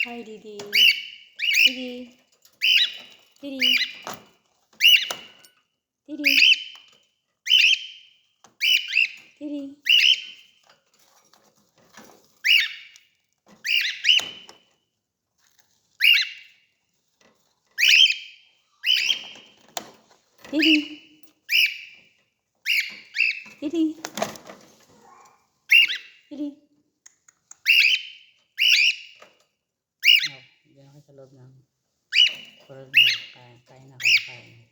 Hi, Didi. Didi. Didi. Didi. Didi. Didi. Didi. Didi. Oh, diyan ako sa loob ng kurog niya. Kain na kayo, kain.